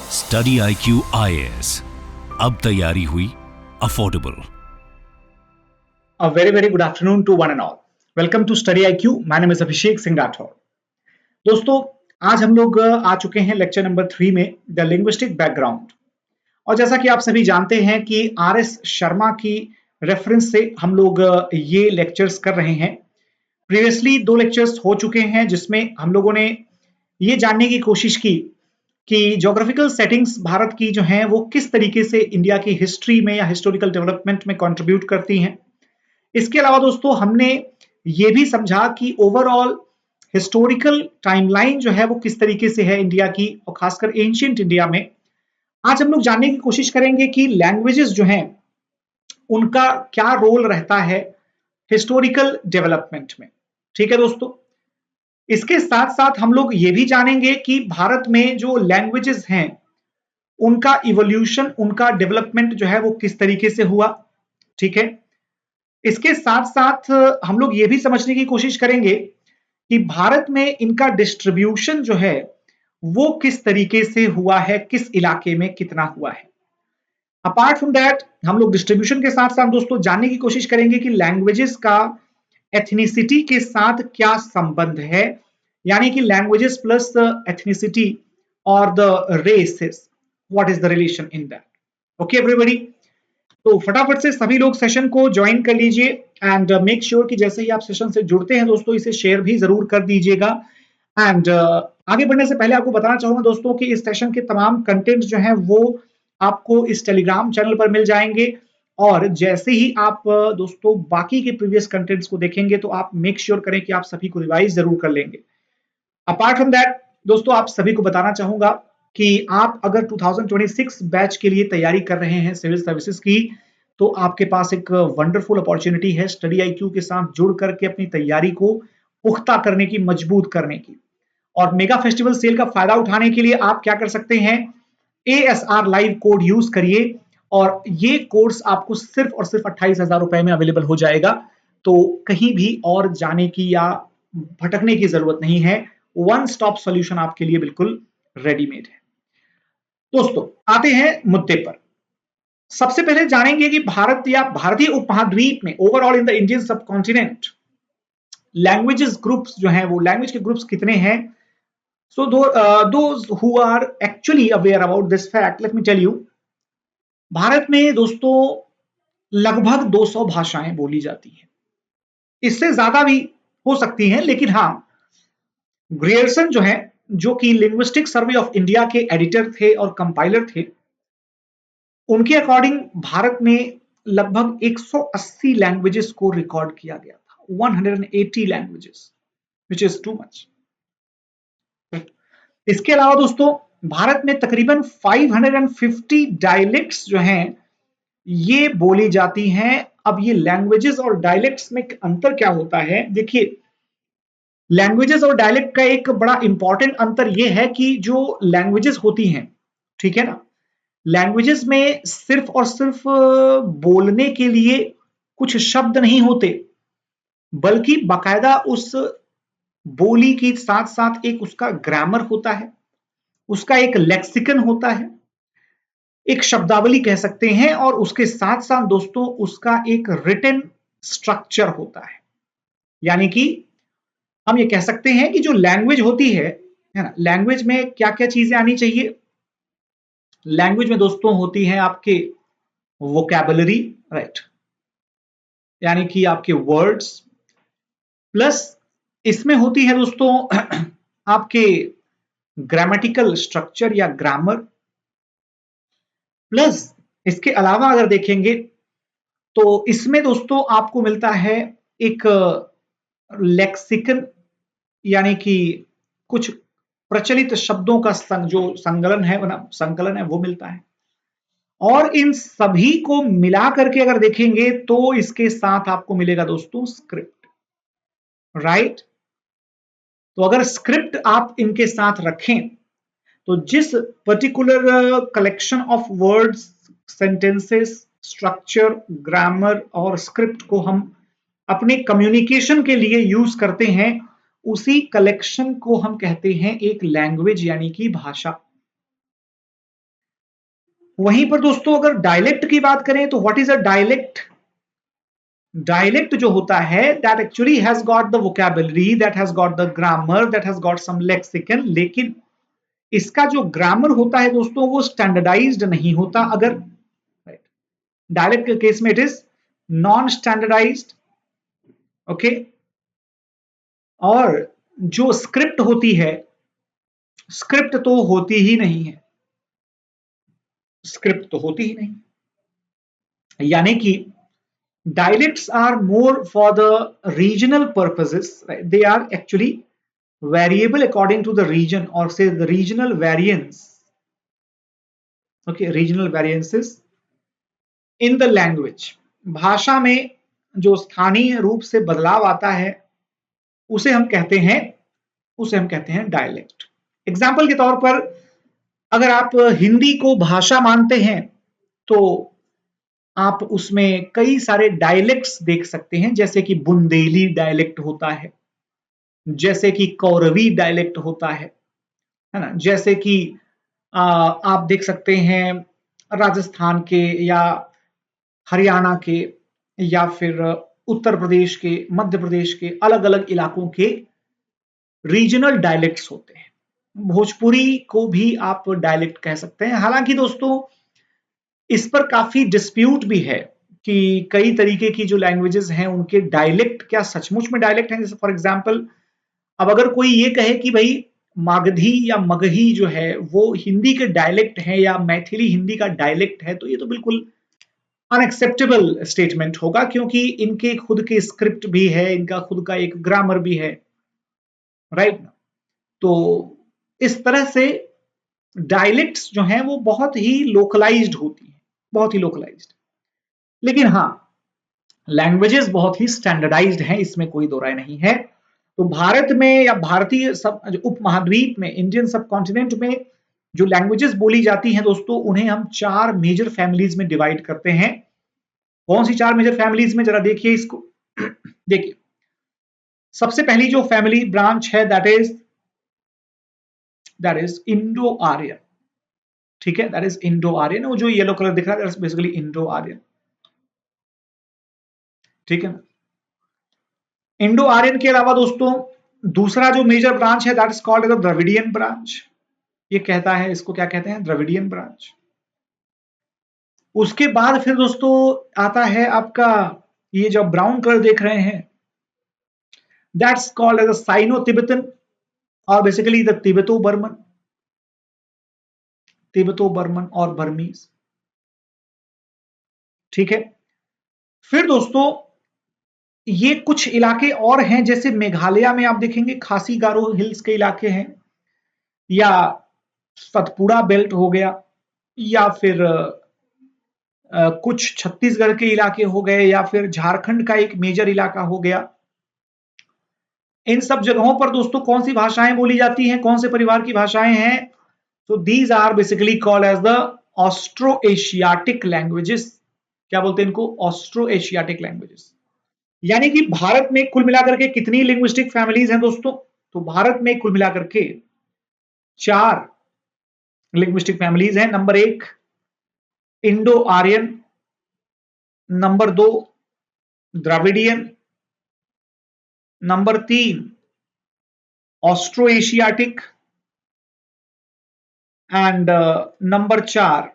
Study IQ IAS, अब तैयारी हुई affordable. A very very good afternoon to one and all. Welcome to Study IQ. My name is Abhishek Singh Rathore. दोस्तों, आज हम लोग आ चुके हैं लेक्चर नंबर 3 में, द लिंग्विस्टिक बैकग्राउंड। और जैसा कि आप सभी जानते हैं कि RS शर्मा की रेफरेंस से हम लोग ये लेक्चर्स कर रहे हैं। प्रीवियसली 2 लेक्चर्स हो चुके हैं जिसमें हम लोगों ने ये जानने की कोशिश की कि ज्योग्राफिकल सेटिंग्स भारत की जो हैं वो किस तरीके से इंडिया की हिस्ट्री में या हिस्टोरिकल डेवलपमेंट में कंट्रीब्यूट करती हैं। इसके अलावा दोस्तों हमने ये भी समझा कि ओवरऑल हिस्टोरिकल टाइमलाइन जो है वो किस तरीके से है इंडिया की, और खासकर एंशिएंट इंडिया में। आज हम लोग जानने की कोशिश करेंगे कि लैंग्वेजेस जो हैं उनका क्या रोल रहता है हिस्टोरिकल डेवलपमेंट में। ठीक है दोस्तों, इसके साथ साथ हम लोग ये भी जानेंगे कि भारत में जो लैंग्वेजेस हैं उनका इवोल्यूशन, उनका डेवलपमेंट जो है वो किस तरीके से हुआ। ठीक है, इसके साथ साथ हम लोग ये भी समझने की कोशिश करेंगे कि भारत में इनका डिस्ट्रीब्यूशन जो है वो किस तरीके से हुआ है, किस इलाके में कितना हुआ है। अपार्ट फ्रॉम दैट हम लोग डिस्ट्रीब्यूशन के साथ साथ दोस्तों जानने की कोशिश करेंगे कि लैंग्वेजेस का एथनिसिटी के साथ क्या संबंध है, यानी कि लैंग्वेजेस प्लस एथनिसिटी और the races, what is the relation in that. Okay everybody, तो फटाफट से सभी लोग सेशन को ज्वाइन कर लीजिए एंड मेक श्योर कि जैसे ही आप सेशन से जुड़ते हैं दोस्तों इसे शेयर भी जरूर कर दीजिएगा। एंड आगे बढ़ने से पहले आपको बताना चाहूंगा दोस्तों कि इस सेशन के तमाम कंटेंट जो है वो आपको इस टेलीग्राम चैनल पर मिल जाएंगे, और जैसे ही आप दोस्तों बाकी के प्रीवियस कंटेंट्स को देखेंगे तो आप मेक श्योर करें कि आप सभी को रिवाइज जरूर कर लेंगे। अपार्ट फ्रॉम दैट दोस्तों आप सभी को बताना चाहूंगा कि आप अगर 2026 बैच के लिए तैयारी कर रहे हैं सिविल सर्विसेज की, तो आपके पास एक वंडरफुल अपॉर्चुनिटी है स्टडी IQ के साथ जुड़ करके अपनी तैयारी को पुख्ता करने की, मजबूत करने की। और मेगा फेस्टिवल सेल का फायदा उठाने के लिए आप क्या कर सकते हैं, ASR लाइव कोड यूज करिए और ये कोर्स आपको सिर्फ और सिर्फ 28,000 रुपए में अवेलेबल हो जाएगा। तो कहीं भी और जाने की या भटकने की जरूरत नहीं है, वन स्टॉप सॉल्यूशन आपके लिए बिल्कुल रेडीमेड है। दोस्तों आते हैं मुद्दे पर। सबसे पहले जानेंगे कि भारत या भारतीय उपमहाद्वीप में overall in the Indian subcontinent languages groups जो हैं वो लैंग्वेज के ग्रुप्स कितने हैं। So those who are actually aware about this fact, let me tell you, Bharat में दोस्तों लगभग 200 भाषाएं बोली जाती हैं। इससे ज्यादा भी हो सकती हैं, लेकिन हाँ, ग्रियर्सन जो है, जो कि लिंग्विस्टिक सर्वे ऑफ इंडिया के एडिटर थे और कंपाइलर थे, उनके अकॉर्डिंग भारत में लगभग 180 लैंग्वेजेस को रिकॉर्ड किया गया था, 180 languages, which is too much. इसके अलावा दोस्तों भारत में तकरीबन 550 डायलेक्ट्स जो हैं ये बोली जाती हैं। अब ये लैंग्वेजेस और डायलेक्ट्स में अंतर क्या होता है, देखिए, लैंग्वेजेस और डायलेक्ट का एक बड़ा इंपॉर्टेंट अंतर यह है कि जो लैंग्वेजेस होती हैं, ठीक है ना, लैंग्वेजेस में सिर्फ और सिर्फ बोलने के लिए कुछ शब्द नहीं होते, बल्कि बाकायदा उस बोली के साथ साथ एक उसका ग्रामर होता है, उसका एक लेक्सिकन होता है, एक शब्दावली कह सकते हैं, और उसके साथ साथ दोस्तों उसका एक रिटन स्ट्रक्चर होता है। यानी कि हम ये कह सकते हैं कि जो लैंग्वेज होती है ना, लैंग्वेज में क्या क्या चीजें आनी चाहिए। लैंग्वेज में दोस्तों होती है आपके वोकैबुलरी, राइट, यानी कि आपके वर्ड्स, प्लस इसमें होती है दोस्तों आपके ग्रामेटिकल स्ट्रक्चर या ग्रामर, प्लस इसके अलावा अगर देखेंगे तो इसमें दोस्तों आपको मिलता है एक लेक्सिकन, यानी कि कुछ प्रचलित शब्दों का जो संकलन है वो मिलता है। और इन सभी को मिला करके अगर देखेंगे तो इसके साथ आपको मिलेगा दोस्तों स्क्रिप्ट, राइट। तो अगर स्क्रिप्ट आप इनके साथ रखें तो जिस particular collection of words, sentences, structure, grammar और स्क्रिप्ट को हम अपने कम्युनिकेशन के लिए यूज करते हैं, उसी कलेक्शन को हम कहते हैं एक लैंग्वेज, यानी कि भाषा। वहीं पर दोस्तों अगर डायलेक्ट की बात करें तो what is a dialect? Dialect जो होता है that actually has got the vocabulary, that has got the grammar, that has got some lexicon, लेकिन इसका जो ग्रामर होता है दोस्तों वो स्टैंडर्डाइज्ड नहीं होता। अगर डायलेक्ट के केस में it is non standardized, okay. और जो स्क्रिप्ट होती है, स्क्रिप्ट तो होती ही नहीं है, स्क्रिप्ट तो होती ही नहीं, यानी कि dialects are more for the regional purposes, right? They are actually variable according to the region, or say the regional variance, okay, regional variances in the language. भाषा में जो स्थानीय रूप से बदलाव आता है उसे हम कहते हैं डायलेक्ट। एग्जाम्पल के तौर पर अगर आप हिंदी को भाषा मानते हैं तो आप उसमें कई सारे डायलेक्ट्स देख सकते हैं, जैसे कि बुंदेली डायलेक्ट होता है, जैसे कि कौरवी डायलेक्ट होता है ना, जैसे कि आप देख सकते हैं राजस्थान के या हरियाणा के या फिर उत्तर प्रदेश के, मध्य प्रदेश के अलग अलग इलाकों के रीजनल डायलेक्ट्स होते हैं। भोजपुरी को भी आप डायलेक्ट कह सकते हैं। हालांकि दोस्तों इस पर काफी डिस्प्यूट भी है कि कई तरीके की जो लैंग्वेजेस हैं उनके डायलेक्ट क्या सचमुच में डायलेक्ट हैं। जैसे फॉर एग्जांपल अब अगर कोई ये कहे कि भाई मागधी या मगही जो है वो हिंदी के डायलेक्ट है या मैथिली हिंदी का डायलेक्ट है, तो ये तो बिल्कुल अनएक्सेप्टेबल स्टेटमेंट होगा, क्योंकि इनके खुद के स्क्रिप्ट भी है, इनका खुद का एक ग्रामर भी है, राइट। तो इस तरह से डायलेक्ट्स जो हैं वो बहुत ही लोकलाइज्ड होती हैं, बहुत ही लोकलाइज्ड। लेकिन हाँ, लैंग्वेजेस बहुत ही स्टैंडर्डाइज्ड हैं, इसमें कोई दो राय नहीं है। तो भारत में या भारतीय सब उपमहाद्वीप में, इंडियन सब कॉन्टिनेंट में जो लैंग्वेजेस बोली जाती हैं दोस्तों, उन्हें हम 4 मेजर फैमिलीज में डिवाइड करते हैं। कौन सी 4 मेजर फैमिलीज में, जरा देखिए इसको। देखिए, सबसे पहली जो फैमिली ब्रांच है दैट इज इंडो आर्यन। ठीक है, दैट इज इंडो आर्यन। वो जो येलो कलर दिख रहा है that is basically Indo Aryan. ठीक है ना। इंडो आर्यन के अलावा दोस्तों दूसरा जो मेजर ब्रांच है that is called the Dravidian branch. ये कहता है, इसको क्या कहते हैं, द्रविडियन ब्रांच। उसके बाद फिर दोस्तों आता है आपका ये जो ब्राउन कलर देख रहे हैं that's called as Sino Tibetan, और basically the Tibeto Burman, Tibeto Burman और बर्मीज। ठीक है। फिर दोस्तों ये कुछ इलाके और हैं, जैसे मेघालय में आप देखेंगे खासी गारो हिल्स के इलाके हैं, या सतपुड़ा बेल्ट हो गया, या फिर कुछ छत्तीसगढ़ के इलाके हो गए, या फिर झारखंड का एक मेजर इलाका हो गया। इन सब जगहों पर दोस्तों कौन सी भाषाएं बोली जाती हैं, कौन से परिवार की भाषाएं हैं? तो these are basically called as the Austro Asiatic languages. क्या बोलते हैं इनको? Austro Asiatic languages. यानी कि भारत में कुल मिलाकर के कितनी लिंग्विस्टिक फैमिलीज हैं दोस्तों? तो भारत में कुल मिलाकर के 4 लिंग्विस्टिक फैमिलीज हैं। Number 1 Indo Aryan, number 2 Dravidian, number 3 Austro Asiatic, and number 4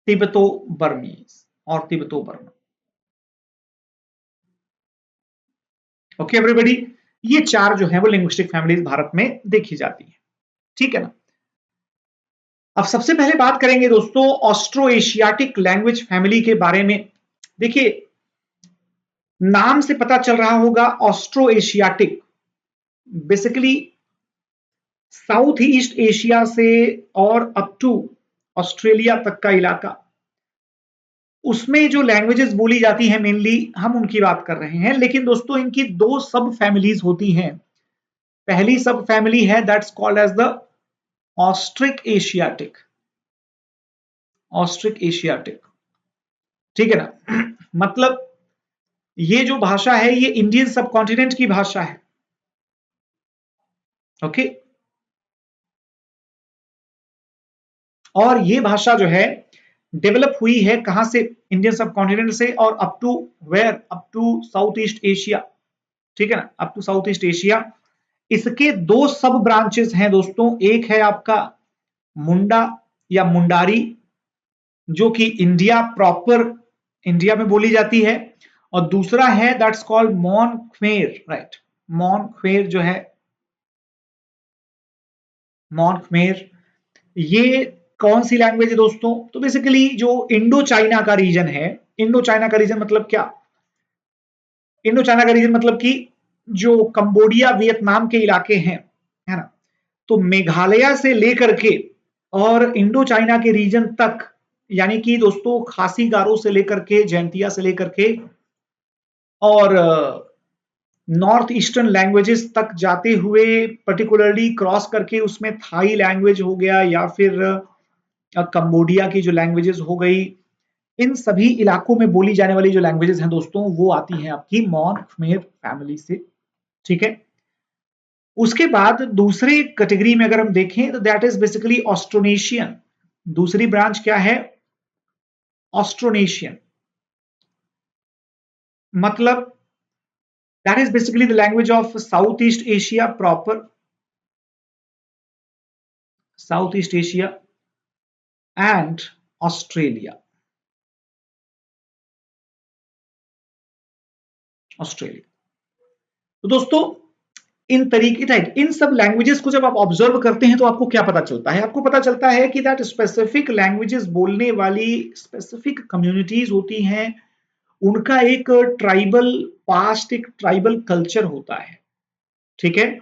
Tibeto Burmese और तिब्बतो बर्मन। ओके एवरीबॉडी, ये 4 जो है वो लिंग्विस्टिक फैमिलीज भारत में देखी जाती है। ठीक है ना। अब सबसे पहले बात करेंगे दोस्तों ऑस्ट्रो एशियाटिक लैंग्वेज फैमिली के बारे में। देखिए, नाम से पता चल रहा होगा Austro Asiatic, basically south East Asia से और अप टू ऑस्ट्रेलिया तक का इलाका, उसमें जो लैंग्वेजेस बोली जाती हैं मेनली हम उनकी बात कर रहे हैं। लेकिन दोस्तों इनकी 2 सब फैमिलीज होती हैं। पहली सब फैमिली है that's called as the Austric Asiatic, Austric Asiatic. ठीक है ना। मतलब ये जो भाषा है ये इंडियन सब कॉन्टिनेंट की भाषा है। ओके। और ये भाषा जो है डेवलप हुई है कहां से, इंडियन सब कॉन्टिनेंट से, और up to where, up to South East Asia, ठीक है ना, up to South East Asia. इसके दो सब ब्रांचेस हैं दोस्तों, एक है आपका मुंडा या मुंडारी, जो कि इंडिया प्रॉपर, इंडिया में बोली जाती है, और दूसरा है that's called Mon Khmer, right, Mon Khmer जो है, मॉन ख्मेर। ये कौन सी लैंग्वेज है दोस्तों, तो बेसिकली जो इंडो चाइना का रीजन है, इंडो चाइना का रीजन मतलब क्या, इंडो चाइना का रीजन मतलब कि जो कंबोडिया वियतनाम के इलाके हैं, है ना, तो मेघालय से लेकर के और इंडो चाइना के रीजन तक, यानी कि दोस्तों खासी गारो से लेकर के, जैंतिया से लेकर के, और नॉर्थ ईस्टर्न लैंग्वेजेस तक जाते हुए, पर्टिकुलरली क्रॉस करके उसमें थाई लैंग्वेज हो गया, या फिर कंबोडिया की जो लैंग्वेजेस हो गई, इन सभी इलाकों में बोली जाने वाली जो लैंग्वेजेस हैं दोस्तों, वो आती हैं आपकी मॉन ख्मेर फैमिली से, ठीक है। उसके बाद दूसरे कैटेगरी में अगर हम देखें तो दैट इज बेसिकली ऑस्ट्रोनेशियन। दूसरी ब्रांच क्या है, ऑस्ट्रोनेशियन, मतलब that is basically the language of south East Asia proper, south East Asia and Australia, Australia. तो दोस्तों इन तरीके, राइट, इन सब लैंग्वेजेस को जब आप ऑब्जर्व करते हैं तो आपको क्या पता चलता है, आपको पता चलता है कि दैट स्पेसिफिक लैंग्वेजेस बोलने वाली स्पेसिफिक कम्युनिटीज होती हैं, उनका एक ट्राइबल पास्ट, एक ट्राइबल कल्चर होता है, ठीक है,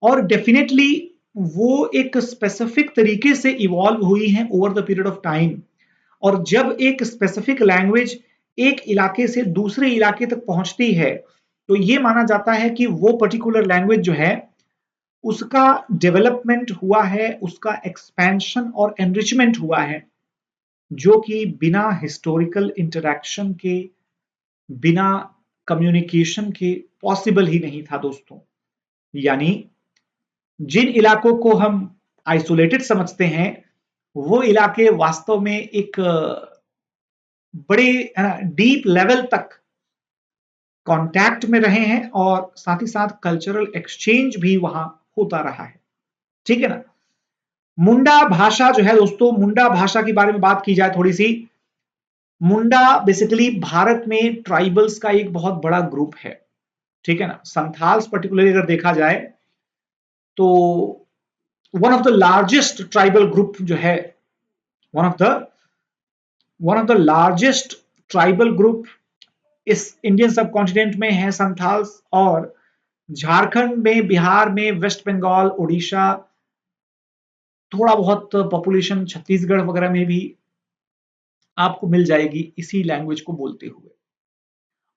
और डेफिनेटली वो एक स्पेसिफिक तरीके से इवॉल्व हुई हैं over the period of time. और जब एक स्पेसिफिक लैंग्वेज एक इलाके से दूसरे इलाके तक पहुंचती है, तो ये माना जाता है कि वो पर्टिकुलर लैंग्वेज जो है उसका डेवलपमेंट हुआ है, उसका एक्सपेंशन और एनरिचमेंट हुआ है, जो कि बिना हिस्टोरिकल इंटरैक्शन के, बिना कम्युनिकेशन के पॉसिबल ही नहीं था दोस्तों। यानी जिन इलाकों को हम आइसोलेटेड समझते हैं, वो इलाके वास्तव में एक बड़े डीप लेवल तक कांटेक्ट में रहे हैं, और साथ ही साथ कल्चरल एक्सचेंज भी वहां होता रहा है, ठीक है ना। मुंडा भाषा जो है दोस्तों, मुंडा भाषा के बारे में बात की जाए थोड़ी सी, मुंडा बेसिकली भारत में ट्राइबल्स का एक बहुत बड़ा ग्रुप है, ठीक है ना। संथाल्स पर्टिकुलरली अगर देखा जाए तो one of the largest tribal group जो है, one of the one of the largest tribal group इस इंडियन सब कॉन्टिनेंट में है संथाल्स, और झारखंड में, बिहार में, वेस्ट बंगाल, उड़ीसा, थोड़ा बहुत पॉपुलेशन छत्तीसगढ़ वगैरह में भी आपको मिल जाएगी इसी लैंग्वेज को बोलते हुए।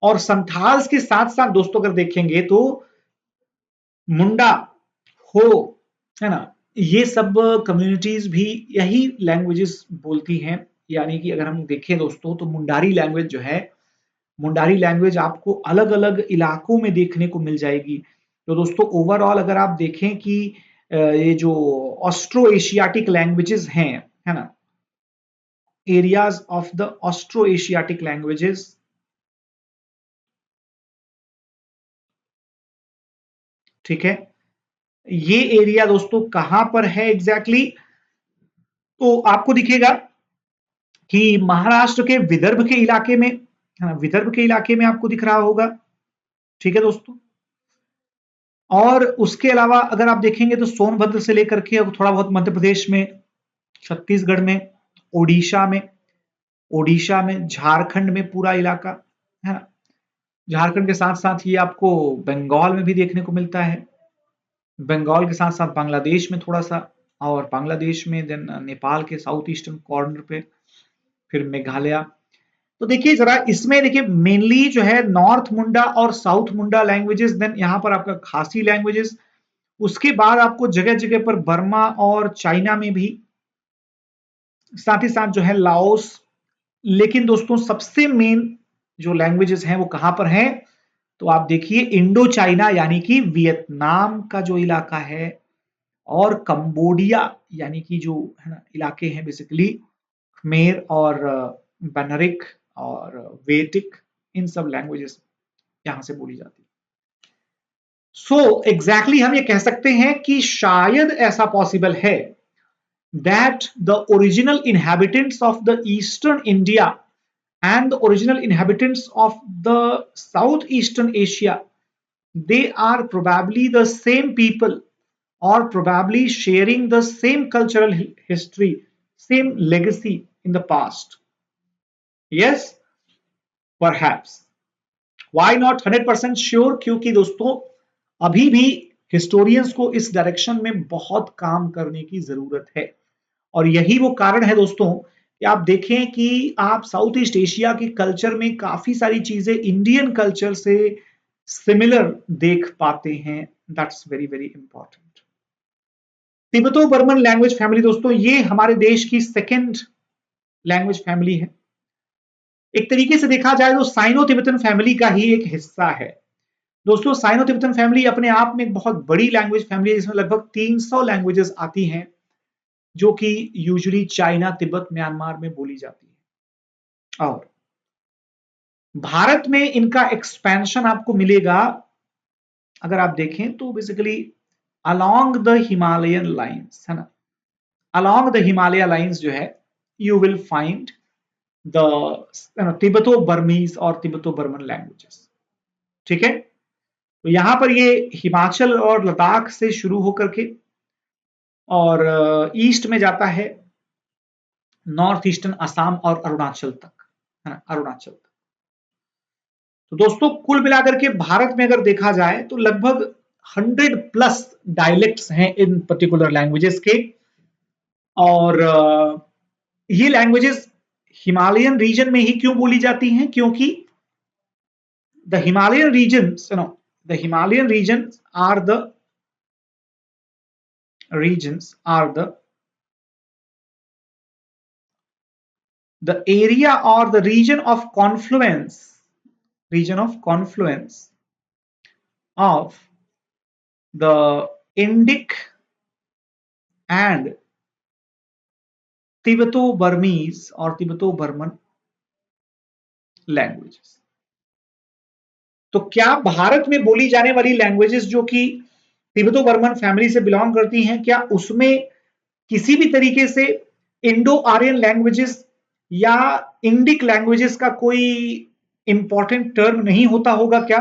और संथाल्स के साथ साथ दोस्तों अगर देखेंगे तो मुंडा, हो, है ना, ये सब कम्युनिटीज भी यही लैंग्वेजेस बोलती हैं। यानी कि अगर हम देखें दोस्तों तो मुंडारी लैंग्वेज जो है, मुंडारी लैंग्वेज आपको अलग अलग इलाकों में देखने को मिल जाएगी। तो दोस्तों ओवरऑल अगर आप देखें कि ये जो ऑस्ट्रो एशियाटिक लैंग्वेजेस हैं, है ना, areas of the Austro Asiatic languages, ठीक है, ये एरिया दोस्तों कहां पर है एग्जैक्टली exactly? तो आपको दिखेगा कि महाराष्ट्र के विदर्भ के इलाके में, है ना, विदर्भ के इलाके में आपको दिख रहा होगा, ठीक है दोस्तों। और उसके अलावा अगर आप देखेंगे तो सोनभद्र से लेकर के थोड़ा बहुत मध्य प्रदेश में, छत्तीसगढ़ में, ओडिशा में, ओडिशा में, झारखंड में पूरा इलाका, है ना, झारखंड के साथ साथ ये आपको बंगाल में भी देखने को मिलता है, बंगाल के साथ साथ बांग्लादेश में थोड़ा सा, और बांग्लादेश में देन नेपाल के साउथ ईस्टर्न कॉर्नर पे, फिर मेघालय। तो देखिए जरा इसमें, देखिए मेनली जो है नॉर्थ मुंडा और साउथ मुंडा लैंग्वेजेस, देन यहाँ पर आपका खासी लैंग्वेजेस, उसके बाद आपको जगह जगह पर बर्मा और चाइना में भी, साथ ही साथ जो है लाओस। लेकिन दोस्तों सबसे मेन जो लैंग्वेजेस हैं वो कहां पर हैं, तो आप देखिए इंडो चाइना यानी कि वियतनाम का जो इलाका है, और कंबोडिया यानी कि जो है ना इलाके हैं बेसिकली खमेर और बनरिक और वेटिक, इन सब लैंग्वेजेस यहां से बोली जाती है। सो एग्जैक्टली हम ये कह सकते हैं कि शायद ऐसा पॉसिबल है that the original inhabitants of the eastern India and the original inhabitants of the southeastern Asia, they are probably the same people or probably sharing the same cultural history, same legacy in the past. Yes, perhaps. Why not 100% sure? क्योंकि दोस्तों अभी भी historians को इस direction में बहुत काम करने की जरूरत है, और यही वो कारण है दोस्तों कि आप देखें कि आप साउथ ईस्ट एशिया की कल्चर में काफी सारी चीजें इंडियन कल्चर से सिमिलर देख पाते हैं। That's very very important. Tibeto Burman language family दोस्तों, ये हमारे देश की सेकेंड लैंग्वेज फैमिली है। एक तरीके से देखा जाए तो साइनो तिब्बतन फैमिली का ही एक हिस्सा है। दोस्तों साइनो तिब्बतन फैमिली अपने आप में एक बहुत बड़ी लैंग्वेज फैमिली है, जिसमें लगभग 300 लैंग्वेजेस आती हैं जो कि यूजुअली चाइना, तिब्बत, म्यांमार में बोली जाती है। और भारत में इनका एक्सपेंशन आपको मिलेगा अगर आप देखें तो basically along the Himalayan lines, है ना, अलोंग द हिमालय लाइंस जो है you will find the तिब्बतो Burmese और तिब्बतो बर्मन लैंग्वेजेस। ठीक है, तो यहां पर ये हिमाचल और लद्दाख से शुरू होकर के और ईस्ट में जाता है नॉर्थ ईस्टर्न असम और अरुणाचल तक, है ना, अरुणाचल तक। तो दोस्तों कुल मिलाकर के भारत में अगर देखा जाए तो लगभग 100+ डायलेक्ट्स हैं इन पर्टिकुलर लैंग्वेजेस के, और ये लैंग्वेजेस हिमालयन रीजन में ही क्यों बोली जाती हैं? क्योंकि the Himalayan regions, no, the Himalayan regions are the area or the region of confluence of the Indic and Tibeto-Burmese और Tibeto-Burman लैंग्वेजेस। तो क्या भारत में बोली जाने वाली लैंग्वेजेस जो कि तिब्बतो बर्मन फैमिली से बिलोंग करती हैं, क्या उसमें किसी भी तरीके से इंडो आर्यन लैंग्वेजेस या इंडिक लैंग्वेजेस का कोई इंपॉर्टेंट टर्म नहीं होता होगा? क्या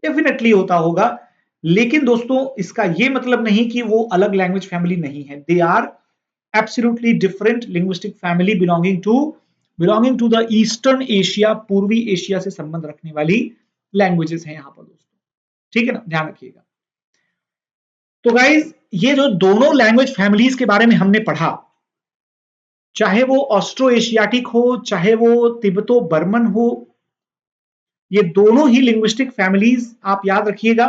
डेफिनेटली होता होगा, लेकिन दोस्तों इसका ये मतलब नहीं कि वो अलग लैंग्वेज फैमिली नहीं है। They are absolutely different linguistic family belonging to the eastern Asia, पूर्वी एशिया से संबंध रखने वाली लैंग्वेजेस हैं यहां पर दोस्तों। ठीक है ना, ध्यान रखिएगा। तो गाइज ये जो दोनों लैंग्वेज फैमिलीज के बारे में हमने पढ़ा, चाहे वो ऑस्ट्रो एशियाटिक हो चाहे वो तिब्बतो बर्मन हो, ये दोनों ही लिंग्विस्टिक फैमिलीज आप याद रखिएगा।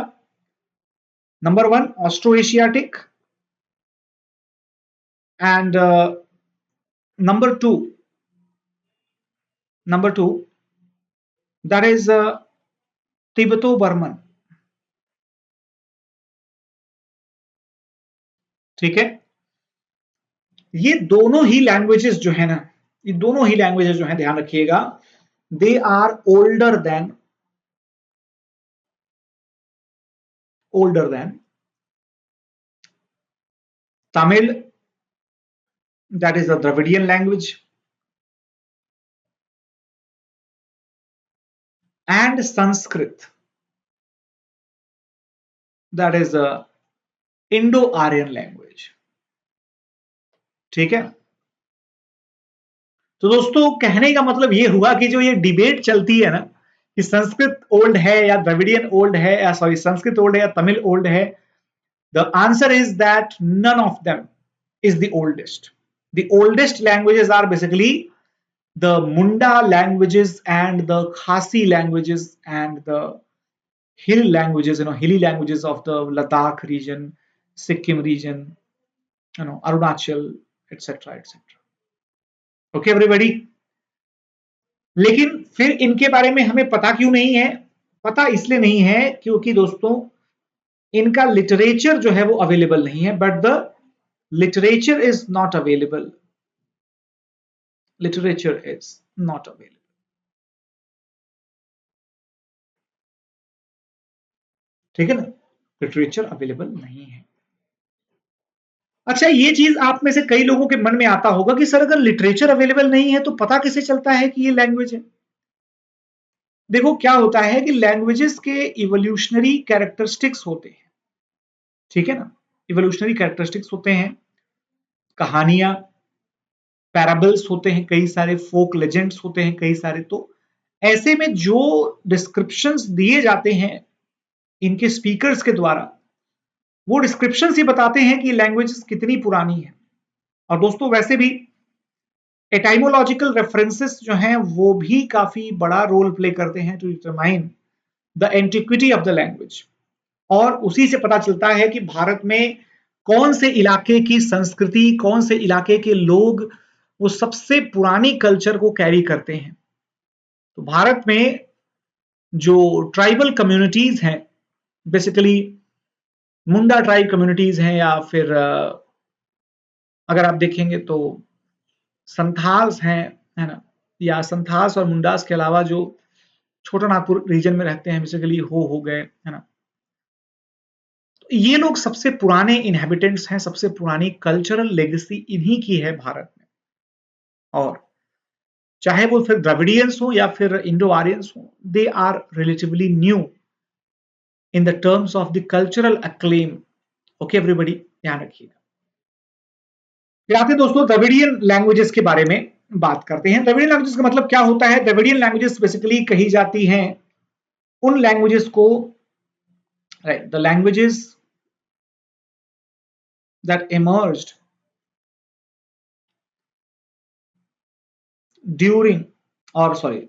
Number 1 Austro Asiatic and number 2 that is Tibeto Burman. ठीक है, ये दोनों ही लैंग्वेजेस जो है ना, ये दोनों ही लैंग्वेजेस जो है, ध्यान रखिएगा, they are older than Tamil, that is a Dravidian language, and Sanskrit, that is a Indo-Aryan language। ठीक है, तो दोस्तों कहने का मतलब ये हुआ कि जो ये डिबेट चलती है ना कि संस्कृत ओल्ड है या द्रविडियन ओल्ड है, या सॉरी संस्कृत ओल्ड है या तमिल ओल्ड है, the answer is that none of them is the oldest. The oldest languages are basically the Munda languages and the Khasi languages and the hill languages, hilly languages of the Ladakh region, Sikkim region, Arunachal, etc. etc. Okay, everybody. लेकिन फिर इनके बारे में हमें पता क्यों नहीं है? पता इसलिए नहीं है क्योंकि दोस्तों इनका लिटरेचर जो है वो अवेलेबल नहीं है, but the literature is not available. literature is not available. ठीक है ना, लिटरेचर अवेलेबल नहीं है। अच्छा, ये चीज आप में से कई लोगों के मन में आता होगा कि सर अगर लिटरेचर अवेलेबल नहीं है तो पता कैसे चलता है कि ये लैंग्वेज है। देखो क्या होता है कि लैंग्वेजेस के इवोल्यूशनरी कैरेक्टरिस्टिक्स होते हैं, ठीक है ना, इवोल्यूशनरी कैरेक्टरिस्टिक्स होते हैं, कहानियां, पैराबल्स होते हैं, कई सारे फोक लेजेंड्स होते हैं कई सारे। तो ऐसे में जो डिस्क्रिप्शंस दिए जाते हैं इनके स्पीकर्स के द्वारा, वो डिस्क्रिप्शंस ही बताते हैं कि लैंग्वेज कितनी पुरानी है। और दोस्तों वैसे भी एटाइमोलॉजिकल रेफरेंसेस जो हैं वो भी काफी बड़ा रोल प्ले करते हैं to determine the antiquity of the language. और उसी से पता चलता है कि भारत में कौन से इलाके की संस्कृति, कौन से इलाके के लोग वो सबसे पुरानी कल्चर को कैरी करते हैं। तो भारत में जो ट्राइबल कम्युनिटीज हैं, बेसिकली मुंडा ट्राइब कम्युनिटीज हैं, या फिर अगर आप देखेंगे तो संथाल्स हैं, है ना, या संथाल्स और मुंडास के अलावा जो छोटा नागपुर रीजन में रहते हैं, बेसिकली हो गए, है ना, तो ये लोग सबसे पुराने इनहेबिटेंट्स हैं, सबसे पुरानी कल्चरल लेगेसी इन्हीं की है भारत में। और चाहे वो फिर द्रविडियंस हो या फिर इंडो आर्यंस हो, they are relatively new in the terms of the cultural acclaim. Okay everybody, ध्यान रखिएगा। फिर आते हैं दोस्तों द्रविडियन लैंग्वेजेस के बारे में बात करते हैं। द्रविडियन लैंग्वेजेस का मतलब क्या होता है? द्रविडियन लैंग्वेजेस बेसिकली कही जाती हैं उन लैंग्वेजेस को, right, the languages that emerged during, or sorry,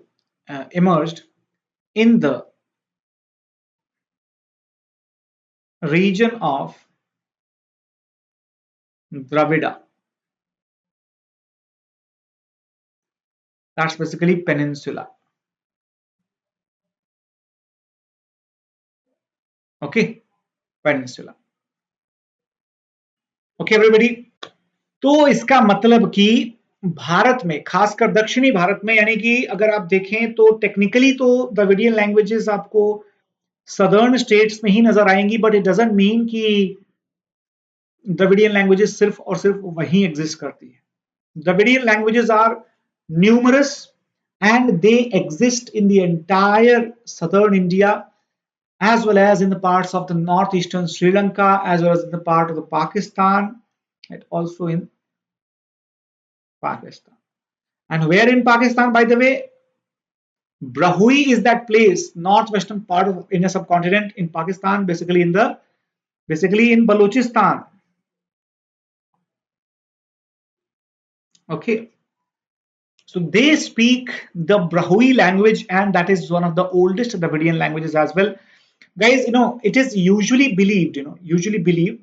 emerged in the region of Dravida. That's basically peninsula. Okay, peninsula. Okay, everybody. तो इसका मतलब कि भारत में, खासकर दक्षिणी भारत में, यानी कि अगर आप देखें तो टेक्निकली तो द्रविडियन लैंग्वेजेस आपको सदर्न स्टेट्स में ही नजर आएंगी, बट इट डजंट मीन कि द्रविडियन लैंग्वेजेस सिर्फ और सिर्फ वहीं एग्जिस्ट करती है। Dravidian languages are numerous and they exist in the entire southern India, as well as in the parts of the northeastern Sri Lanka, as well as in the part of the Pakistan, and also in Pakistan. And where in Pakistan, by the way? Brahui is that place, northwestern part of Indian subcontinent in Pakistan, basically in Balochistan. Okay. So they speak the Brahui language, and that is one of the oldest Dravidian languages as well. Guys, it is usually believed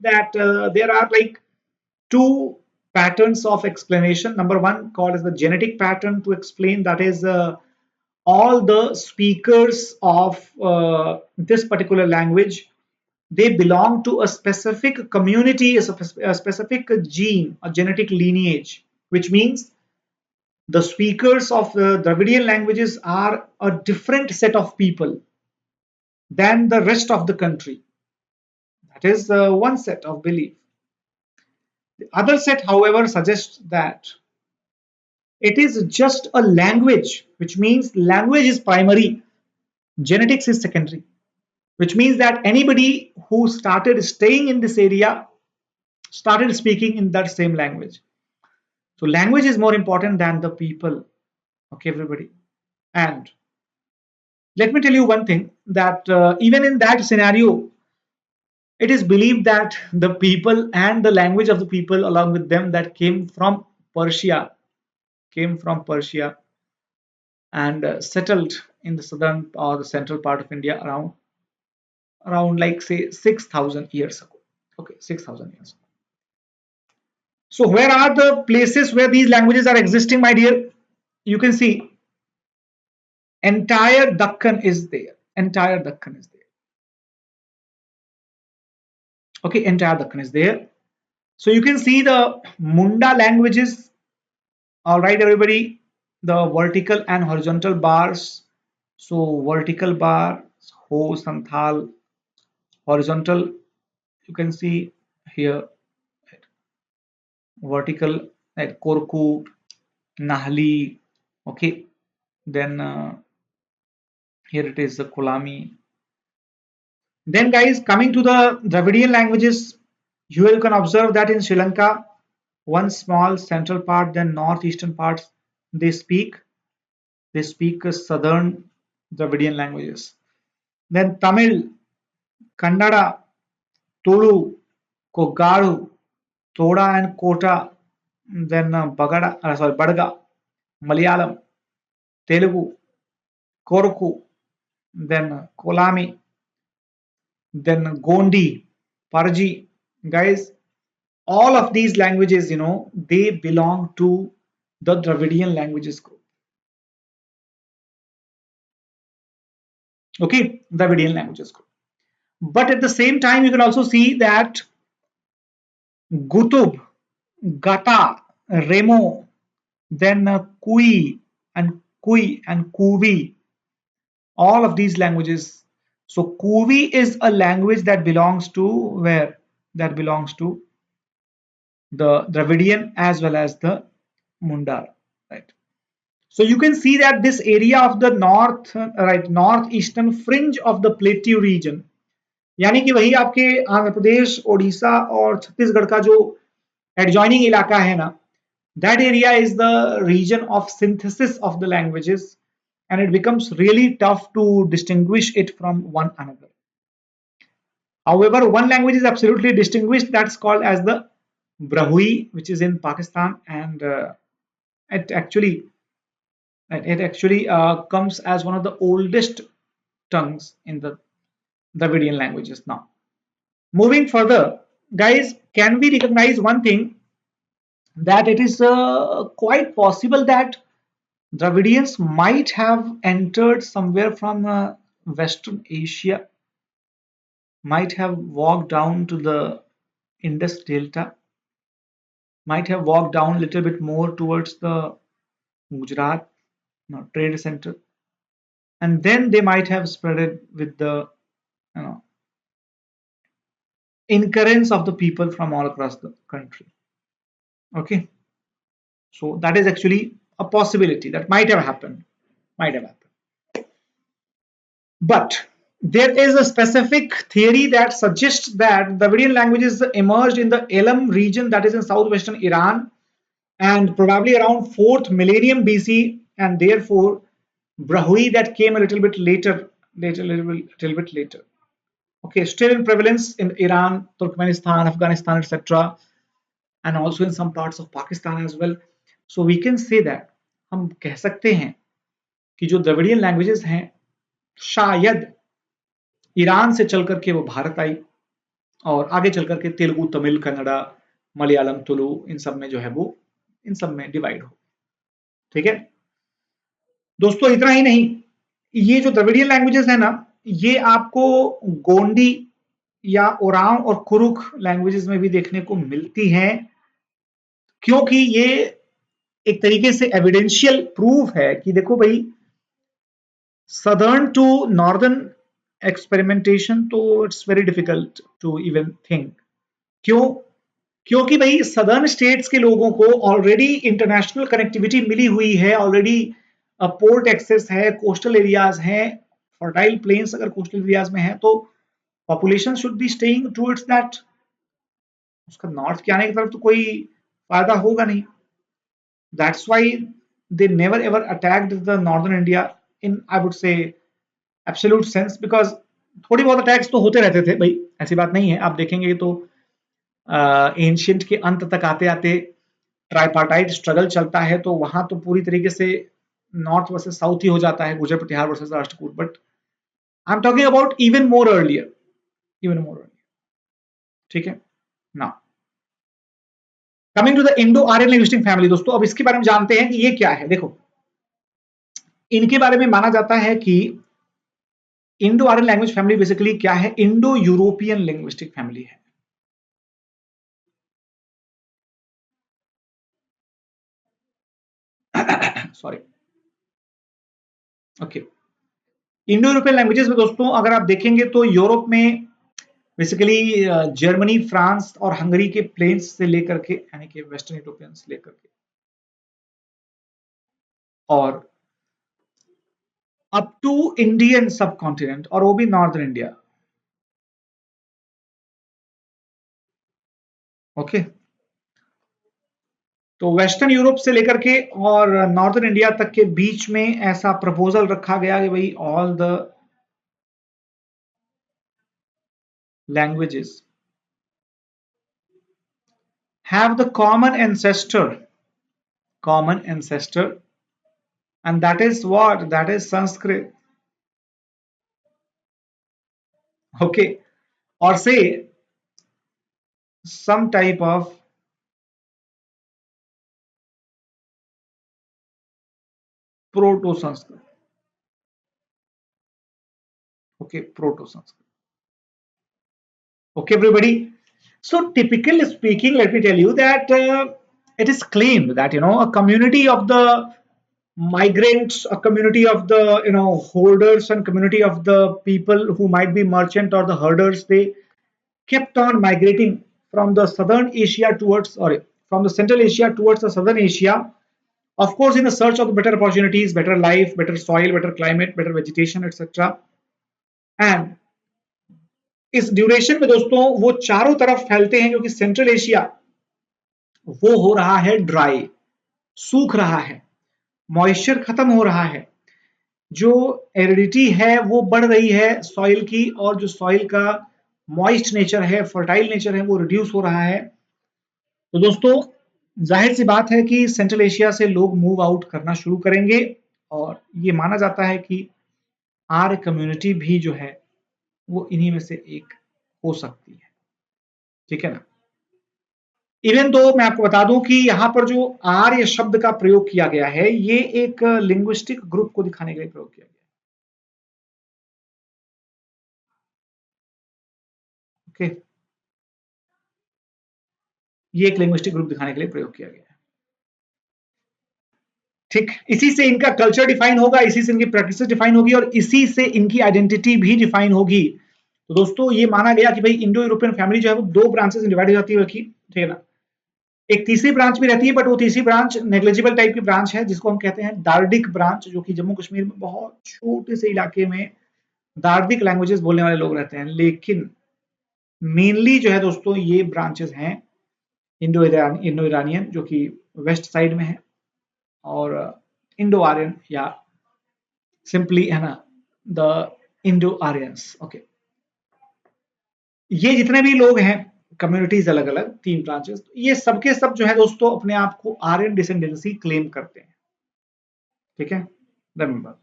that there are like two patterns of explanation. Number one, called as the genetic pattern, to explain that is all the speakers of this particular language, they belong to a specific community, a specific gene, a genetic lineage, which means the speakers of the Dravidian languages are a different set of people than the rest of the country. That is one set of belief. The other set, however, suggests that it is just a language, which means language is primary, genetics is secondary, which means that anybody who started staying in this area started speaking in that same language. So language is more important than the people. Okay, everybody. And let me tell you one thing, that even in that scenario, it is believed that the people and the language of the people along with them that came from Persia and settled in the southern or the central part of India around like say 6,000 years ago. Okay, 6,000 years ago. So where are the places where these languages are existing, my dear? You can see entire Dakkan is there. Entire Dakkan is there. Okay, entire Dakkan is there. So you can see the Munda languages. All right, everybody. the vertical and horizontal bars. So vertical bar Ho Santhal, horizontal you can see here vertical like Korku, Nahli, okay. Then here it is the Kolami. Then guys, coming to the Dravidian languages, here you can observe that in Sri Lanka, one small central part, then northeastern parts, they speak southern Dravidian languages. Then Tamil, Kannada, Tulu, Kogaru, Toda and Kota, then Badaga, Malayalam, Telugu, Koruku, then Kolami, then Gondi, Parji. Guys, all of these languages, they belong to the Dravidian languages group. Okay, Dravidian languages group. But at the same time, you can also see that Gutub, Gata, Remo, then Kui and Kuvi, all of these languages. So Kuvi is a language that belongs to where? That belongs to the Dravidian as well as the Mundar, right? So you can see that this area of the northeastern fringe of the plateau region, यानी कि वही आपके आंध्र प्रदेश, ओडिशा और छत्तीसगढ़ का जो adjoining इलाका है ना, that area is the region of synthesis of the languages, and it becomes really tough to distinguish it from one another. However, one language is absolutely distinguished, that's called as the Brahui, which is in Pakistan, and it actually comes as one of the oldest tongues in the Dravidian languages. Now, moving further, guys, can we recognize one thing, that it is quite possible that Dravidians might have entered somewhere from Western Asia, might have walked down to the Indus Delta, might have walked down a little bit more towards the Gujarat trade center, and then they might have spread it with the incurrence of the people from all across the country. Okay, so that is actually a possibility that might have happened. But there is a specific theory that suggests that Dravidian languages emerged in the Elam region, that is in southwestern Iran, and probably around 4th millennium BC, and therefore Brahui that came a little bit later. Okay, still in prevalence in Iran, Turkmenistan, Afghanistan, etc., and also in some parts of Pakistan as well. So we can say that हम कह सकते हैं कि जो Dravidian languages हैं शायद Iran से चल करके वो भारत आई और आगे चल करके तेलुगु, तमिल, कन्नड़ा, मलयालम, तुलु इन सब में जो है वो इन सब में डिवाइड हो. ठीक है दोस्तों, इतना ही नहीं, ये जो द्रविडियन लैंग्वेजेस है ना, ये आपको गोंडी या ओरांव और कुरुख लैंग्वेजेस में भी देखने को मिलती हैं, क्योंकि ये एक तरीके से एविडेंशियल प्रूफ है कि देखो भाई सदर्न टू नॉर्दर्न एक्सपेरिमेंटेशन तो it's very difficult to even think. क्योंकि भाई सदर्न स्टेट्स के लोगों को ऑलरेडी इंटरनेशनल कनेक्टिविटी मिली हुई है, ऑलरेडी पोर्ट एक्सेस है, कोस्टल एरियाज हैं, फर्टाइल प्लेन्स अगर कोस्टल एरियाज में है तो population should be staying towards that. उसका नॉर्थ के आने की तरफ तो कोई फायदा होगा नहीं. That's why they never ever attacked the northern India in, I would say, absolute sense, because थोड़ी बहुत अटैक्स तो होते रहते थे भाई, ऐसी बात नहीं है. आप देखेंगे तो एंशियंट के अंत तक आते आते ट्राइपार्टाइट स्ट्रगल चलता है, तो वहां तो पूरी तरीके से नॉर्थ वर्सेस साउथ ही हो जाता है, Gurjar Pratihara versus Rashtrakuta. But I am talking about even more earlier. ठीक है ना. Coming to the Indo Aryan linguistic family. दोस्तों अब इसके बारे में जानते हैं कि ये क्या है. देखो, इनके बारे में माना जाता है कि Indo Aryan language family basically क्या है, इंडो यूरोपियन लिंग्विस्टिक फैमिली है. Sorry, okay. Indo European languages में दोस्तों अगर आप देखेंगे तो यूरोप में बेसिकली जर्मनी, फ्रांस और हंगरी के प्लेन्स से लेकर के, यानी कि वेस्टर्न यूरोपियन से लेकर के, और अप टू इंडियन सब कॉन्टिनेंट, और वो भी नॉर्दर्न इंडिया। ओके, तो वेस्टर्न यूरोप से लेकर के और नॉर्दर्न इंडिया तक के बीच में ऐसा प्रपोजल रखा गया कि भाई all the languages have the common ancestor, and that is what? That is Sanskrit. Okay, or say some type of proto Sanskrit. Okay, proto Sanskrit. Okay, everybody. So, typically speaking, let me tell you that it is claimed that a community of the migrants, a community of the holders, and community of the people who might be merchant or the herders, they kept on migrating from the southern Asia towards, sorry, from the Central Asia towards the southern Asia, of course, in the search of better opportunities, better life, better soil, better climate, better vegetation, etc. And इस duration में दोस्तों वो चारों तरफ फैलते हैं क्योंकि central Asia वो हो रहा है ड्राई, सूख रहा है, मॉइस्चर खत्म हो रहा है, जो एरिडिटी है वो बढ़ रही है सॉइल की, और जो सॉइल का मॉइस्ट नेचर है, फर्टाइल नेचर है, वो रिड्यूस हो रहा है। तो दोस्तों जाहिर सी बात है कि सेंट्रल एशिया से लोग मूव आउट करना शुरू करेंगे, और ये माना जाता है कि आर्य कम्युनिटी भी जो है वो इन्हीं में से एक हो सकती है। ठीक है ना। इवन दो मैं आपको बता दूं कि यहां पर जो आर्य शब्द का प्रयोग किया गया है ये एक लिंग्विस्टिक ग्रुप को दिखाने के लिए प्रयोग किया गया है। ओके, ये एक लिंग्विस्टिक ग्रुप दिखाने के लिए प्रयोग किया गया है। ठीक, इसी से इनका कल्चर डिफाइन होगा, इसी से इनकी प्रैक्टिस डिफाइन होगी, और इसी से इनकी आइडेंटिटी भी डिफाइन होगी। तो दोस्तों ये माना गया कि भाई इंडो यूरोपियन फैमिली जो है वो दो ब्रांचेस में डिवाइड हो जाती है। ठीक है ना। एक तीसरी ब्रांच भी रहती है, बट वो तीसरी ब्रांच नेग्लिजिबल टाइप की ब्रांच है जिसको हम कहते हैं दार्डिक ब्रांच, जो कि जम्मू कश्मीर में बहुत छोटे से इलाके में दार्डिक लैंग्वेजेस बोलने वाले लोग रहते हैं। लेकिन मेनली जो है दोस्तों ये ब्रांचेस हैं इंडो ईरानियन, जो कि वेस्ट साइड में है, और इंडो आर्यन, या सिंपली है ना द इंडो आर्यंस। ओके, ये जितने भी लोग हैं कम्युनिटीज अलग अलग तीन ब्रांचेस, ये सबके सब जो है दोस्तों अपने आप को आर्यन डिसेंडेंसी क्लेम करते हैं। ठीक है, रिमेंबर।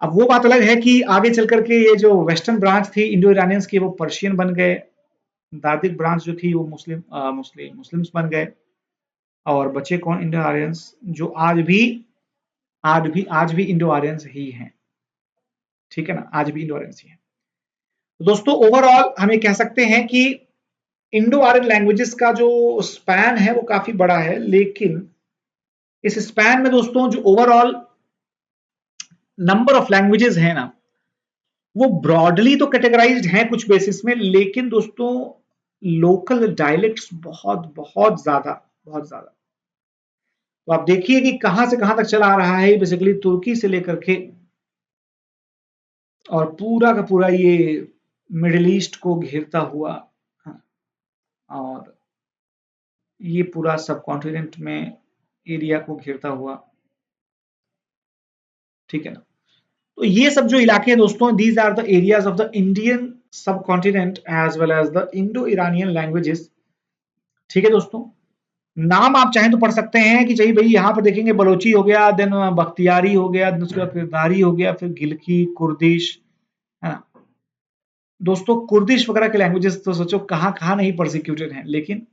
अब वो बात अलग है कि आगे चल करके ये जो वेस्टर्न ब्रांच थी इंडो ईरानियंस की वो पर्शियन बन गए, दार्दिक ब्रांच जो थी वो मुस्लिम्स बन गए, और बचे कौन? इंडो आर्यंस, जो आज भी इंडो आर्यंस ही हैं। ठीक है ना, आज भी इंडो आर्यंस ही हैं। तो दोस्तों ओवरऑल हम ये कह सकते हैं कि इंडो आर्यन लैंग्वेजेस का जो स्पैन है वो काफी बड़ा है, लेकिन इस स्पैन में दोस्तों जो ओवरऑल नंबर ऑफ लैंग्वेजेस है ना वो ब्रॉडली तो कैटेगराइज्ड हैं कुछ बेसिस में, लेकिन दोस्तों लोकल डायलेक्ट्स बहुत बहुत ज्यादा, बहुत ज्यादा। तो आप देखिए कि कहां से कहां तक चला आ रहा है, बेसिकली तुर्की से लेकर के और पूरा का पूरा ये मिडिल ईस्ट को घेरता हुआ, हाँ, और ये पूरा सब कॉन्टिनेंट में एरिया को घेरता हुआ। ठीक है ना। तो ये सब जो इलाके हैं दोस्तों, these are the areas of the Indian subcontinent as well as the Indo Iranian languages. ठीक है दोस्तों, नाम आप चाहें तो पढ़ सकते हैं कि चाहिए भाई यहाँ पर देखेंगे बलोची हो गया, देन बख्तियारी हो गया, उसके बाद फिर दारी हो गया, फिर गिलकी, कुर्दिश, है ना। दोस्तों कुर्दिश वगैरह के लैंग्वेजेस तो सोचो कहाँ कहाँ नहीं प्रोसिक्यूटेड हैं, लेकिन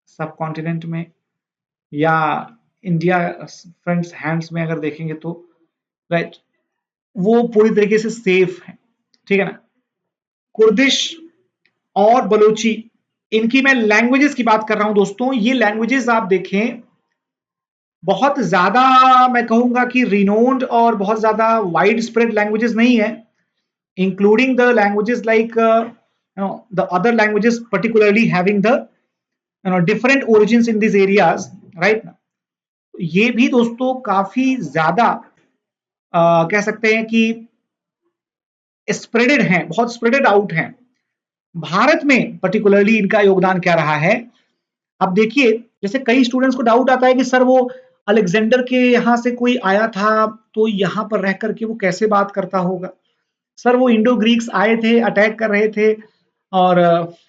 सब कॉन्टिनेंट में या इंडिया फ्रेंड्स हैंड्स में अगर देखेंगे तो राइट वो पूरी तरीके से सेफ है। ठीक है ना। कुर्दिश और बलोची, इनकी मैं लैंग्वेजेस की बात कर रहा हूं दोस्तों। ये लैंग्वेजेस आप देखें बहुत ज्यादा मैं कहूंगा कि रिनोन्ड और बहुत ज्यादा वाइड स्प्रेड लैंग्वेजेस नहीं है, including the languages like the other languages particularly having the different origins in these areas, right? ये भी दोस्तों काफी ज्यादा कह सकते हैं कि स्प्रेडेड हैं, बहुत स्प्रेडेड आउट हैं। भारत में पर्टिकुलरली इनका योगदान क्या रहा है? अब देखिए, जैसे कई स्टूडेंट्स को डाउट आता है कि सर वो अलेक्जेंडर के यहाँ से कोई आया था तो यहाँ पर रह करके वो कैसे बात करता होगा? सर वो इंडो ग्रीक्स आए थे, अटैक कर रहे थे और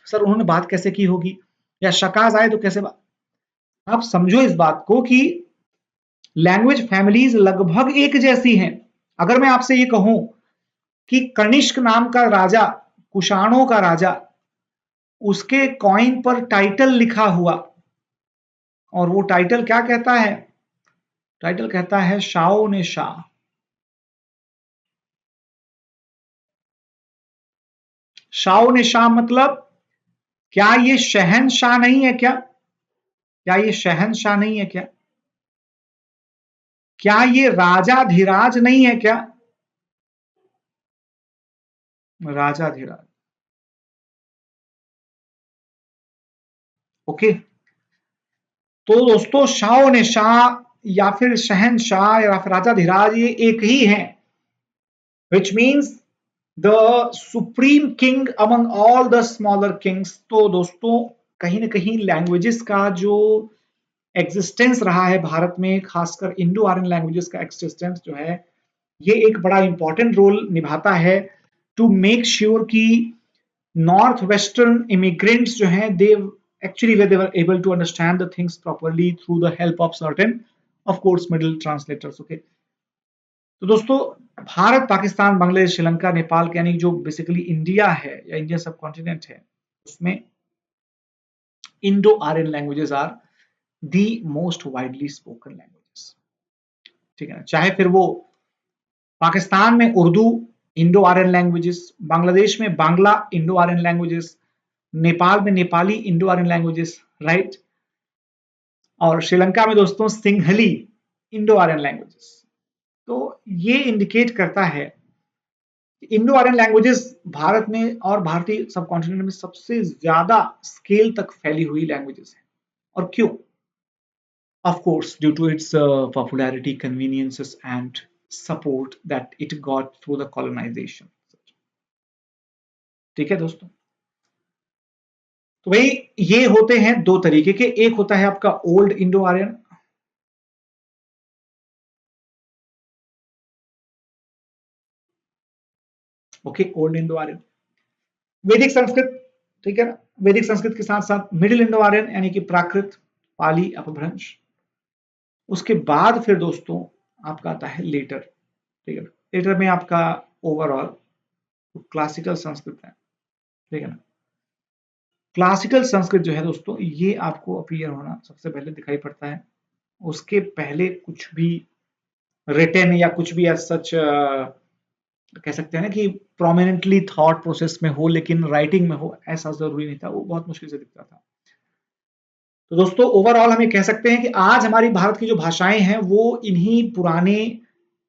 सर उन्होंने बात कैसे की होगी? या शकाज आए तो कैसे बात? आप समझो इस बात को कि लैंग्वेज फैमिलीज लगभग एक जैसी हैं। अगर मैं आपसे ये कहूं कि कनिष्क नाम का राजा, कुषाणों का राजा, उसके कॉइन पर टाइटल लिखा हुआ और वो टाइटल क्या कहता है? टाइटल कहता है शाओ ने शाह। शाओ ने शाह मतलब क्या ये शहनशाह नहीं है क्या? क्या ये शहनशाह नहीं है क्या? क्या ये राजाधिराज नहीं है क्या? राजाधिराज। ओके, तो दोस्तों शाओ ने शाह या फिर शहनशाह या फिर राजाधिराज ये एक ही है, which means the supreme king among all the smaller Kings. तो दोस्तों कहीं ना कहीं लैंग्वेजेस का जो एग्जिस्टेंस रहा है भारत में, खासकर इंडो आर्यन लैंग्वेजेस का एक्सिस्टेंस जो है, ये एक बड़ा इंपॉर्टेंट रोल निभाता है टू मेक श्योर कि नॉर्थ वेस्टर्न इमिग्रेंट्स जो हैं दे actually where they were able to understand the things properly through the help of certain of course middle translators. Okay, तो दोस्तों भारत, पाकिस्तान, बांग्लादेश, श्रीलंका, नेपाल के यानी जो बेसिकली इंडिया है या इंडियन सब कॉन्टिनेंट है, उसमें Indo Aryan languages are the most widely spoken languages. ठीक है ना? चाहे फिर वो पाकिस्तान में Urdu, Indo Aryan languages, Bangladesh में Bangla, Indo Aryan languages, Nepal में Nepali, Indo Aryan languages, right? और श्रीलंका में दोस्तों सिंहली, इंडो आर्यन लैंग्वेजेस। तो ये इंडिकेट करता है कि इंडो आर्यन लैंग्वेजेस भारत में और भारतीय सब कॉन्टिनेंट में सबसे ज्यादा स्केल तक फैली हुई लैंग्वेजेस हैं। और क्यों? Of course due to its popularity, conveniences and support that it got through the colonisation. ठीक है दोस्तों, तो भाई ये होते हैं दो तरीके के। एक होता है आपका old Indo Aryan, okay, old Indo Aryan, Vedic Sanskrit, ठीक है ना? वैदिक संस्कृत के साथ साथ मिडिल इंडो आर्यन यानी कि प्राकृत, पाली, अपभ्रंश। उसके बाद फिर दोस्तों आपका आता है लेटर। ठीक है, लेटर में आपका ओवरऑल क्लासिकल संस्कृत है। ठीक है ना? क्लासिकल संस्कृत जो है दोस्तों, ये आपको अपीयर होना सबसे पहले दिखाई पड़ता है। उसके पहले कुछ भी रिटन या कुछ भी सच कह सकते हैं ना कि प्रोमिनेंटली थॉट प्रोसेस में हो लेकिन राइटिंग में हो, ऐसा जरूरी नहीं था, वो बहुत मुश्किल से दिखता था। तो दोस्तों ओवरऑल हम ये कह सकते हैं कि आज हमारी भारत की जो भाषाएं हैं वो इन्हीं पुराने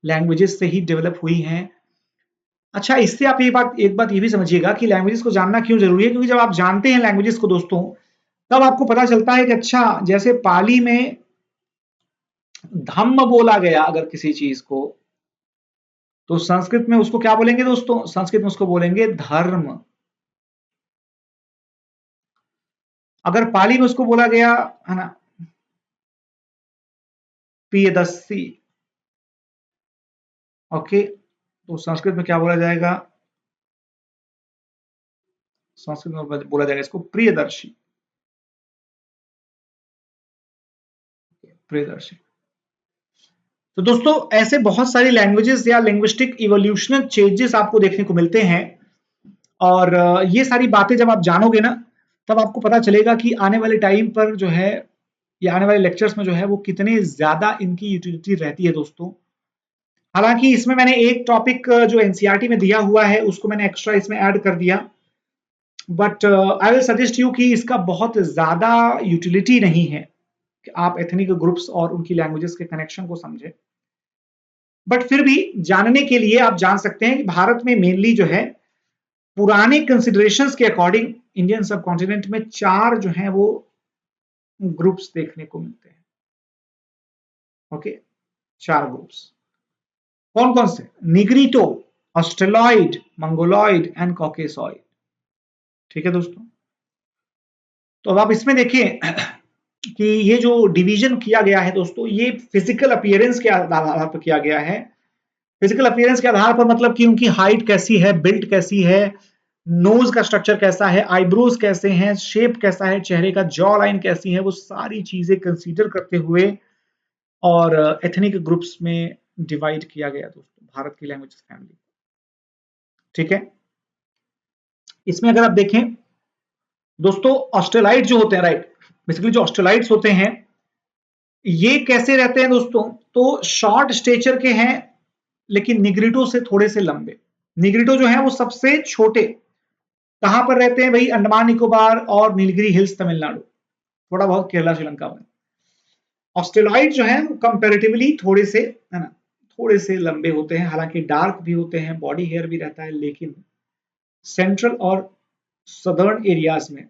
लैंग्वेजेस से ही डेवलप हुई हैं। अच्छा, इससे आप एक बात ये भी समझिएगा कि लैंग्वेजेस को जानना क्यों जरूरी है, क्योंकि जब आप जानते हैं लैंग्वेजेस को दोस्तों, तब आपको पता चलता है कि अच्छा, जैसे पाली में धम्म बोला गया अगर किसी चीज को, तो संस्कृत में उसको क्या बोलेंगे दोस्तों? संस्कृत में उसको बोलेंगे धर्म। अगर पाली में उसको बोला गया है ना प्रियदर्शी, ओके, तो संस्कृत में क्या बोला जाएगा? संस्कृत में बोला जाएगा इसको प्रियदर्शी, प्रियदर्शी। तो दोस्तों ऐसे बहुत सारी लैंग्वेजेस या लिंग्विस्टिक इवोल्यूशनल चेंजेस आपको देखने को मिलते हैं, और ये सारी बातें जब आप जानोगे ना, तब आपको पता चलेगा कि आने वाले टाइम पर जो है या आने वाले लेक्चर्स में जो है वो कितने ज्यादा इनकी यूटिलिटी रहती है दोस्तों। हालांकि इसमें मैंने एक टॉपिक जो एनसीईआरटी में दिया हुआ है उसको मैंने एक्स्ट्रा इसमें ऐड कर दिया, but I will suggest you कि इसका बहुत ज्यादा यूटिलिटी नहीं है। कि आप एथनिक ग्रुप्स और उनकी लैंग्वेजेस के कनेक्शन को समझें। बट फिर भी जानने के लिए आप जान सकते हैं कि भारत में मेनली जो है पुराने कंसिडरेशंस के अकॉर्डिंग इंडियन सब कॉन्टिनेंट में 4 जो है वो ग्रुप्स देखने को मिलते हैं। ओके, 4 ग्रुप्स कौन कौन से? Negrito, Australoid, Mongoloid and Caucasoid. ठीक है दोस्तों, तो अब आप इसमें देखिए कि ये जो डिवीजन किया गया है दोस्तों, ये फिजिकल अपीयरेंस के आधार पर किया गया है। फिजिकल अपीयरेंस के आधार पर मतलब कि उनकी हाइट कैसी है, बिल्ट कैसी है, नोज का स्ट्रक्चर कैसा है, आईब्रोज कैसे हैं, शेप कैसा है, चेहरे का जॉ लाइन कैसी है, वो सारी चीजें कंसीडर करते हुए और एथनिक ग्रुप्स में डिवाइड किया गया दोस्तों भारत की लैंग्वेज फैमिली। ठीक है, इसमें अगर आप देखें दोस्तों, ऑस्ट्रेलाइड जो होते हैं, राइट, बेसिकली जो ऑस्ट्रेलाइड्स होते हैं ये कैसे रहते हैं दोस्तों? तो शॉर्ट स्टेचर के हैं, लेकिन निग्रिटो से थोड़े से लंबे। निग्रिटो जो है वो सबसे छोटे। कहां पर रहते हैं भाई? अंडमान निकोबार और नीलगिरी हिल्स तमिलनाडु, थोड़ा बहुत केरला श्रीलंका में। ऑस्ट्रेलॉइड जो है कंपैरेटिवली थोड़े से, है ना, थोड़े से लंबे होते हैं, हालांकि डार्क भी होते हैं, बॉडी हेयर भी रहता है, लेकिन सेंट्रल और सदर्न एरियाज में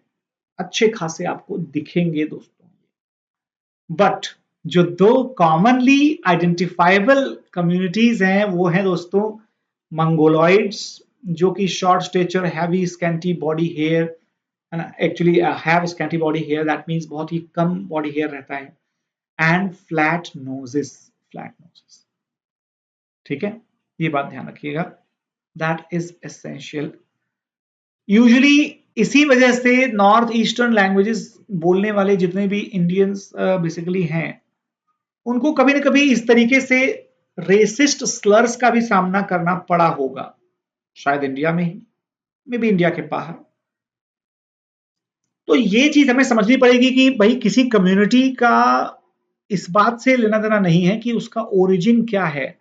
अच्छे खासे आपको दिखेंगे दोस्तों। बट जो 2 कॉमनली आइडेंटिफाइबल कम्युनिटीज हैं वो है दोस्तों मंगोलॉइड्स, जो कि short stature, heavy scanty body hair, है ना, actually have scanty body hair, that means बहुत ही कम बॉडी हेयर रहता है, and flat noses, flat noses. ठीक है, ये बात ध्यान रखिएगा, दैट इज एसेंशियल। यूजुअली इसी वजह से नॉर्थ ईस्टर्न लैंग्वेजेस बोलने वाले जितने भी इंडियंस बेसिकली हैं, उनको कभी ना कभी इस तरीके से रेसिस्ट स्लर्स का भी सामना करना पड़ा होगा, शायद इंडिया में ही, मे बी इंडिया के बाहर। तो ये चीज हमें समझनी पड़ेगी कि भाई किसी कम्युनिटी का इस बात से लेना देना नहीं है कि उसका ओरिजिन क्या है,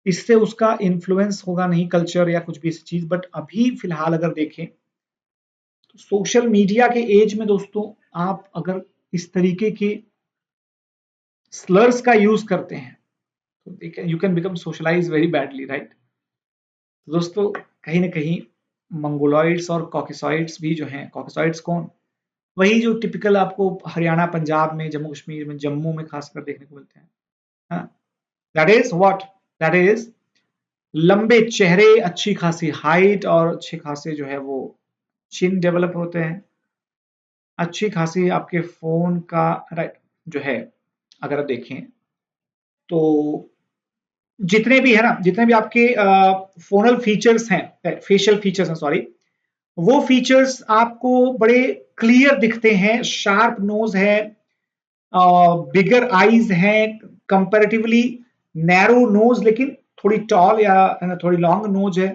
इससे उसका इन्फ्लुएंस होगा नहीं कल्चर या कुछ भी इस चीज। बट अभी फिलहाल अगर देखें तो सोशल मीडिया के एज में दोस्तों, आप अगर इस तरीके के स्लर्स का यूज करते हैं तो you can become socialize very badly, right. दोस्तों कहीं ना कहीं मंगोलॉइड्स और कॉकेसॉइड्स भी जो हैं, कॉकेसॉइड्स कौन? वही जो टिपिकल आपको हरियाणा, पंजाब में, जम्मू कश्मीर में, जम्मू में खासकर देखने को मिलते हैं। That is what? That is लंबे चेहरे, अच्छी खासी हाइट और अच्छे खासे जो है वो चिन डेवलप होते हैं, अच्छी खासी आपके फोन का, राइट, जो है अगर आप देखें तो जितने भी है ना, जितने भी आपके फोनल फीचर्स हैं, फेशियल फीचर्स हैं, सॉरी, वो फीचर्स आपको बड़े क्लियर दिखते हैं। शार्प नोज है, बिगर आईज हैं, कंपैरेटिवली नैरो नोज लेकिन थोड़ी टॉल या थोड़ी लॉन्ग नोज है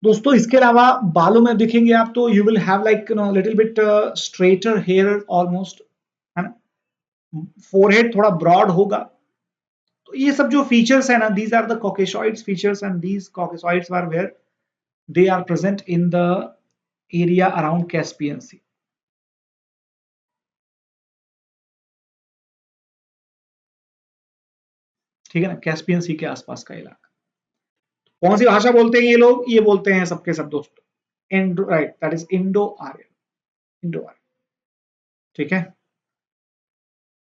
दोस्तों। इसके अलावा बालों में देखेंगे आप तो you will have like little bit straighter hair almost, है ना, फोरहेड थोड़ा ब्रॉड होगा। तो ये सब जो फीचर्स है ना, these are the Caucasoids features, and these Caucasoids are where they are present in the area around Caspian Sea. ठीक है ना, कैस्पियन सी के आसपास का इलाका। कौन सी भाषा बोलते हैं ये लोग? ये बोलते हैं सबके सब दोस्तों Indo, right, that is Indo Aryan, Indo Aryan. ठीक है,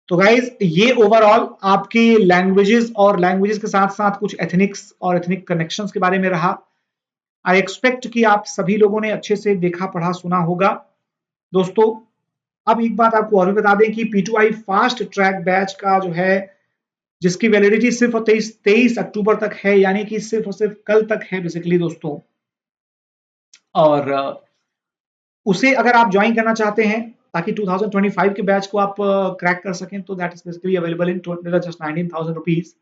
तो गाइज ये ओवरऑल आपके लैंग्वेजेस और लैंग्वेजेस के साथ साथ कुछ एथनिक्स और एथनिक कनेक्शंस के बारे में रहा। आई एक्सपेक्ट कि आप सभी लोगों ने अच्छे से देखा, पढ़ा, सुना होगा दोस्तों। अब एक बात आपको और भी बता दें कि P2I फास्ट ट्रैक बैच का जो है, जिसकी वैलिडिटी सिर्फ 23 अक्टूबर तक है, यानी कि सिर्फ और सिर्फ कल तक है बेसिकली दोस्तों, और उसे अगर आप ज्वाइन करना चाहते हैं ताकि 2025 के बैच को आप क्रैक कर सकें, तो that is basically available in just 19,000 rupees.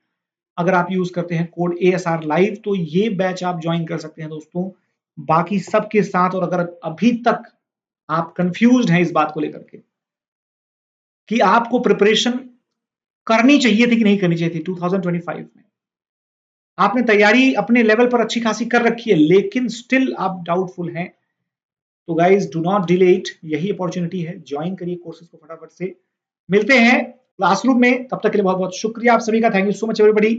अगर आप यूज करते हैं कोड ASR लाइव तो ये बैच आप ज्वाइन कर सकते हैं दोस्तों, बाकी सबके साथ। और अगर अभी तक आप कंफ्यूज्ड हैं इस बात को लेकर के कि आपको प्रिपरेशन करनी चाहिए थी कि नहीं करनी चाहिए थी 2025 में, आपने तैयारी अपने लेवल पर अच्छी खासी कर रखी है लेकिन स्टिल आप डाउटफुल हैं, तो guys do not delay it, यही अपॉर्चुनिटी है, ज्वाइन करिए कोर्सेज को फटाफट से। मिलते हैं क्लासरूम में, तब तक के लिए बहुत बहुत शुक्रिया आप सभी का। Thank you so much everybody.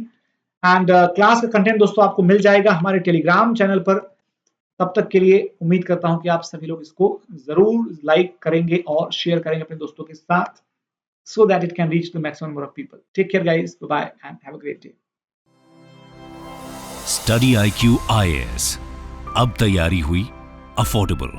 And class का कंटेंट दोस्तों आपको मिल जाएगा हमारे टेलीग्राम चैनल पर। तब तक के लिए उम्मीद करता हूं कि आप सभी लोग इसको जरूर लाइक करेंगे और शेयर करेंगे अपने दोस्तों के साथ, so that it can reach the maximum number of people. Take care guys, bye bye and have a great day. Study IQ IAS, अब तैयारी हुई अफोर्डेबल।